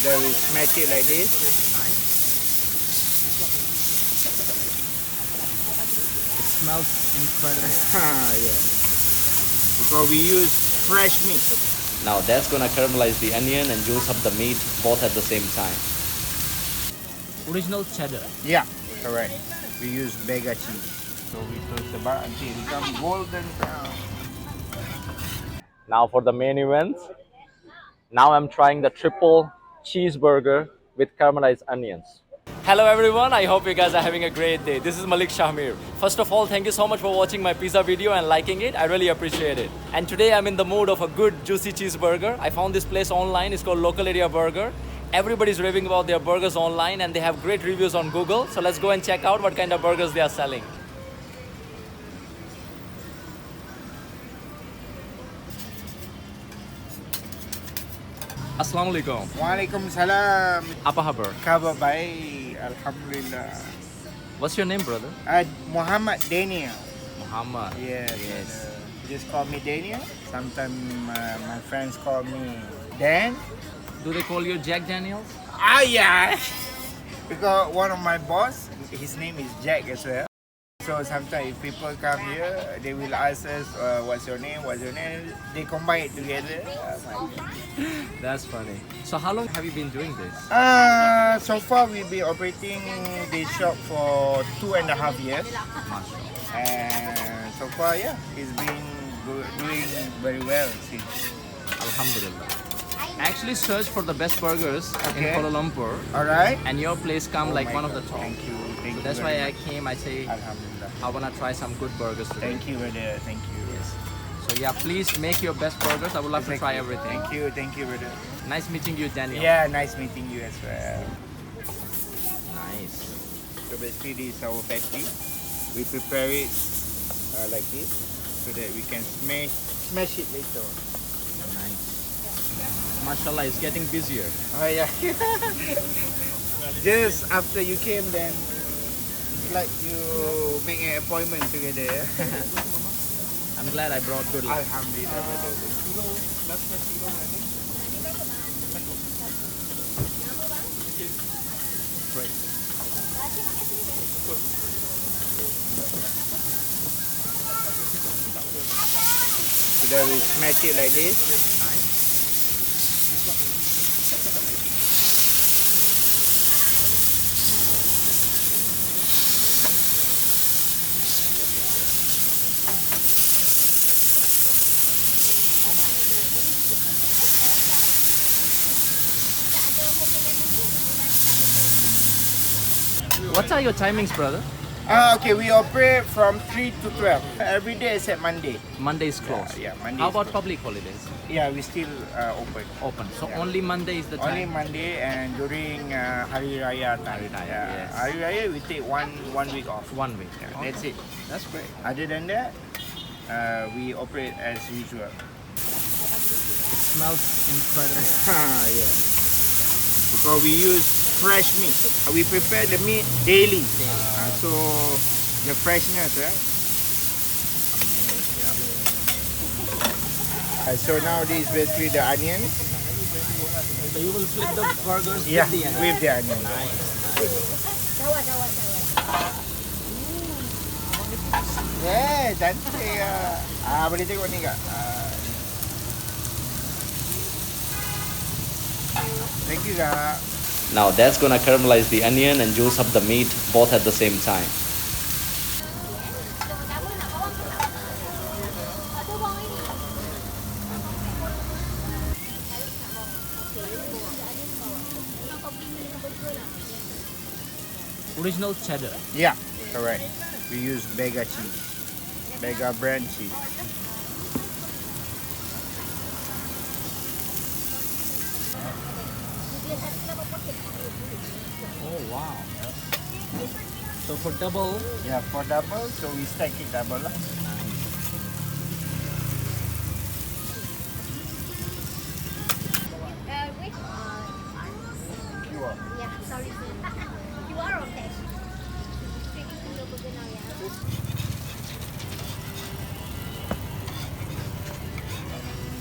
then we smash it like this. Nice. Smells incredible. Yeah. Because we use fresh meat. Now that's gonna caramelize the onion and juice up the meat both at the same time. Original cheddar. Yeah, correct. We use Bega cheese. So we toast the bar until it becomes golden brown. Now for the main event. Now I'm trying the triple cheeseburger with caramelized onions. Hello everyone, I hope you guys are having a great day. This is Malik Shahmir. First of all, thank you so much for watching my pizza video and liking it. I really appreciate it. And today I'm in the mood of a good juicy cheeseburger. I found this place online. It's called Local Area Burger. Everybody's raving about their burgers online and they have great reviews on Google. So let's go and check out what kind of burgers they are selling. Assalamualaikum. Waalaikumsalam. Apa khabar? Khabar baik. Alhamdulillah. What's your name, brother? Muhammad Daniel. Muhammad. Yes. Just call me Daniel. Sometimes my friends call me Dan. Do they call you Jack Daniels? Yeah. Because one of my boss, his name is Jack as well. So sometimes if people come here, they will ask us, what's your name, what's your name? They combine it together. That's funny. So how long have you been doing this? So far we've been operating this shop for 2.5 years. And so far, yeah, it's been doing very well since. Alhamdulillah. I actually searched for the best burgers in Kuala Lumpur. Alright. And your place come like one of the top. Thank you. Thank you. That's why I came. I say, Alhamdulillah. I wanna try some good burgers today. Thank you, brother. Thank you. Yes. So yeah, please make your best burgers. I would love to try everything. Thank you, brother. Nice meeting you, Daniel. Yeah, nice meeting you as well. Nice. So basically this is our patty. We prepare it like this so that we can smash it later on. Nice. Mashallah, it's getting busier. Oh yeah. Just after you came then, it's like you make an appointment together. I'm glad I brought good luck. Alhamdulillah, brother. Great. So then we smash it like this. Nice. What are your timings, brother? Okay, we operate from 3 to 12. Every day except Monday. Monday is closed. Yeah, Monday. How is about closed. public holidays? Yeah, we still open. Open. So Yeah. only Monday is the Only time. Monday and during Hari Raya time. Hari Raya, Yeah. yes. Hari Raya we take one week off. 1 week. Yeah, Okay. That's it. That's great. Other than that, we operate as usual. Smells incredible. Yeah. Because we use fresh meat. We prepare the meat daily. So the freshness, right? So now this is basically the onion. So you will flip the burgers Yeah, with the onion. with the onion. Yeah, cantik ya. Boleh tengok ni kak. Thank you kak. Now that's gonna caramelize the onion and juice up the meat both at the same time. Original cheddar. Yeah, correct. We use Bega cheese. Bega brand cheese. Oh wow. So for double, Yeah, for double, so we stack it double lah. QR. Yeah, sorry. You are okay.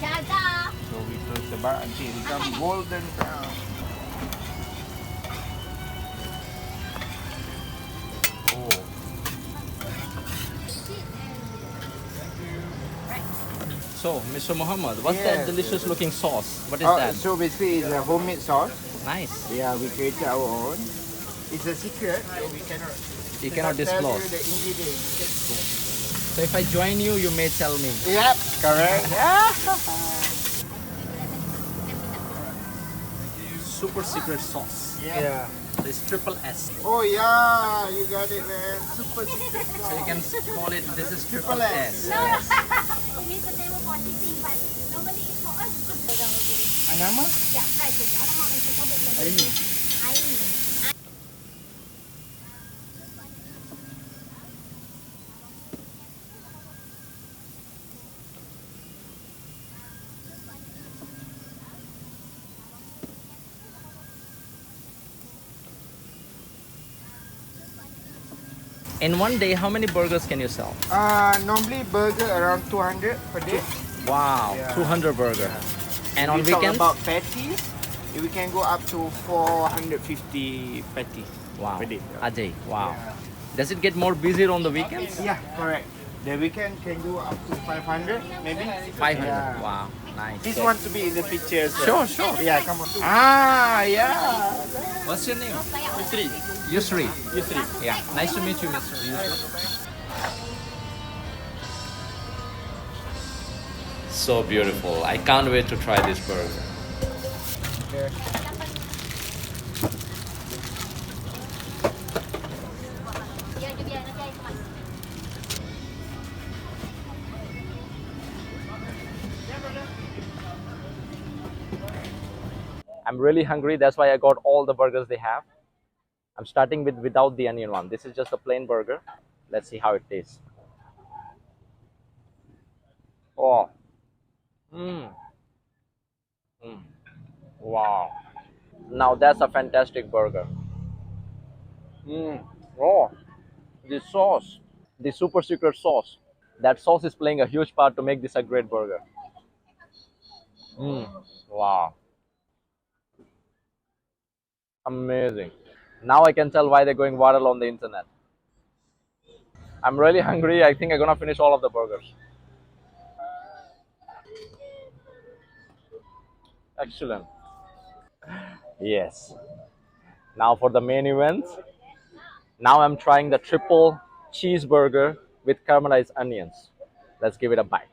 Jaga. So we toast the bar until it becomes golden brown. So, Mr. Muhammad, what's Yes, that delicious yes. looking sauce? What is Oh, that? so basically it's a homemade sauce. Nice. Yeah, we created our own. It's a secret, so we cannot. You cannot tell disclose. you the ingredients. So if I join you, you may tell me. Yep, correct. Yeah. Super secret sauce. Yeah. So it's triple S. Oh yeah, you got it, man. Super secret So sauce. you can call it, this is triple Triple S. S. No, we need to table for teaching, but normally it's for us. Anama? Yeah, right. It's all about it's a bit like Aini. Aini. In one day, how many burgers can you sell? Normally burger around 200 per day. Wow, Yeah. 200 burger. And on we talk weekends? about patties, we can go up to 450 patties Wow, per day. Ajay, wow. Yeah. Does it get more busier on the weekends? Yeah, correct. The weekend can go up to 500 maybe. 500, Yeah. wow, nice. This one to be in the picture as well. Sure, sure. Yeah, come on. Ah, yeah. What's your name? Yusri. Yusri. Yusri. Yeah, nice to meet you, Mr. Yusri. So beautiful. I can't wait to try this burger. Biar dia biar nanti air kemas. I'm really hungry. That's why I got all the burgers they have. I'm starting with without the onion one. This is just a plain burger. Let's see how it tastes. Oh. Mmm. Mm. Wow. Now that's a fantastic burger. Mmm. Oh. The sauce. The super secret sauce. That sauce is playing a huge part to make this a great burger. Mmm. Wow. Amazing. Now I can tell why they're going viral on the internet. I'm really hungry. I think I'm gonna finish all of the burgers. Excellent. Yes. Now for the main event. Now I'm trying the triple cheeseburger with caramelized onions. Let's give it a bite.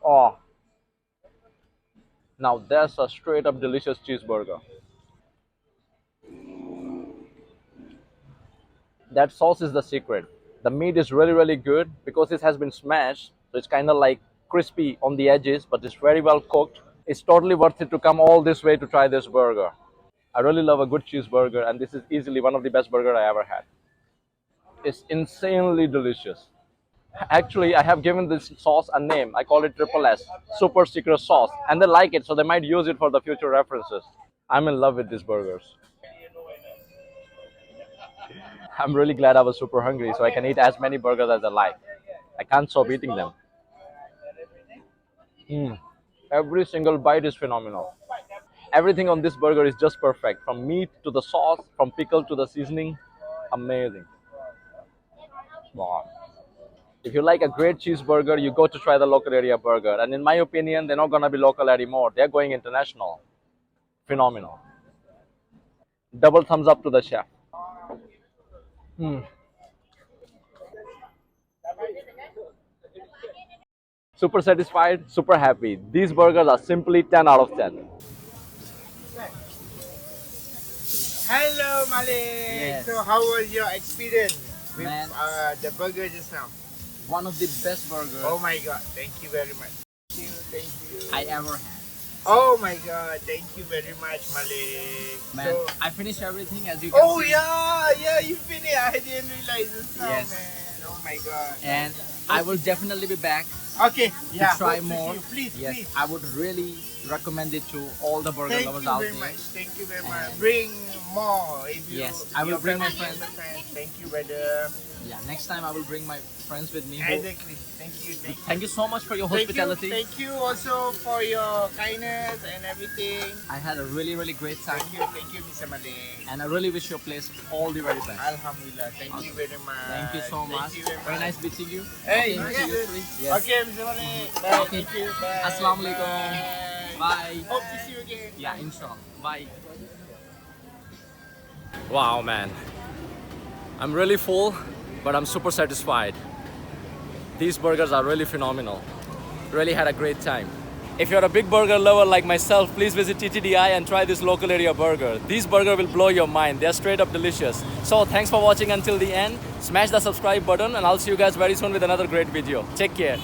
Oh. Now that's a straight up delicious cheeseburger. That sauce is the secret. The meat is really good because it has been smashed, so it's kind of like crispy on the edges, but it's very well cooked. It's totally worth it to come all this way to try this burger. I really love a good cheeseburger, and this is easily one of the best burgers I ever had. It's insanely delicious. Actually, I have given this sauce a name. I call it Triple S, Super Secret Sauce, and they like it, so they might use it for the future references. I'm in love with these burgers. I'm really glad I was super hungry, so I can eat as many burgers as I like. I can't stop eating them. Mm. Every single bite is phenomenal. Everything on this burger is just perfect, from meat to the sauce, from pickle to the seasoning. Amazing. Wow. If you like a great cheeseburger, you go to try the local area burger. And in my opinion, they're not gonna be local anymore. They're going international. Phenomenal. Double thumbs up to the chef. Mm. Super satisfied, super happy. These burgers are simply 10 out of 10. Hello, Malik. Yes. So, how was your experience with Man. the burger just now? One of the best burgers Oh my God! Thank you very much. Thank you. I ever had. Oh my God! Thank you very much, Malik. Man, So, I finished everything as you can oh see. yeah, you finished. I didn't realize this now, Yes. man. Oh my God. And I will definitely be back Okay, yeah. try hope to more. see you. Please, Yes, please. I would really recommend it to all the burger Thank lovers you out very there. much. Thank you very much. And- Bring more if you. Yes, I will your bring my family friends. members. Thank you, brother. Yeah, next time I will bring my friends with me. Exactly. Thank you. Thank you. Thank you so much for your Thank hospitality. you. Thank you also for your kindness and everything. I had a really, really great time. Thank you, Mr. Malik. And I really wish your place all the very best. Alhamdulillah. Thank you very much. Thank you so much. Thank you very Very much. nice meeting you. Hey, Okay, okay. see you soon. Yes. Okay, Mr. Malik. Bye. Okay. Thank you. Bye. Assalamualaikum. Bye. Bye. Hope to see you again. Yeah, inshallah. Bye. Wow, man. I'm really full, but I'm super satisfied. These burgers are really phenomenal. Really had a great time. If you're a big burger lover like myself, please visit TTDI and try this local area burger. These burgers will blow your mind. They're straight up delicious. So thanks for watching until the end. Smash the subscribe button and I'll see you guys very soon with another great video. Take care.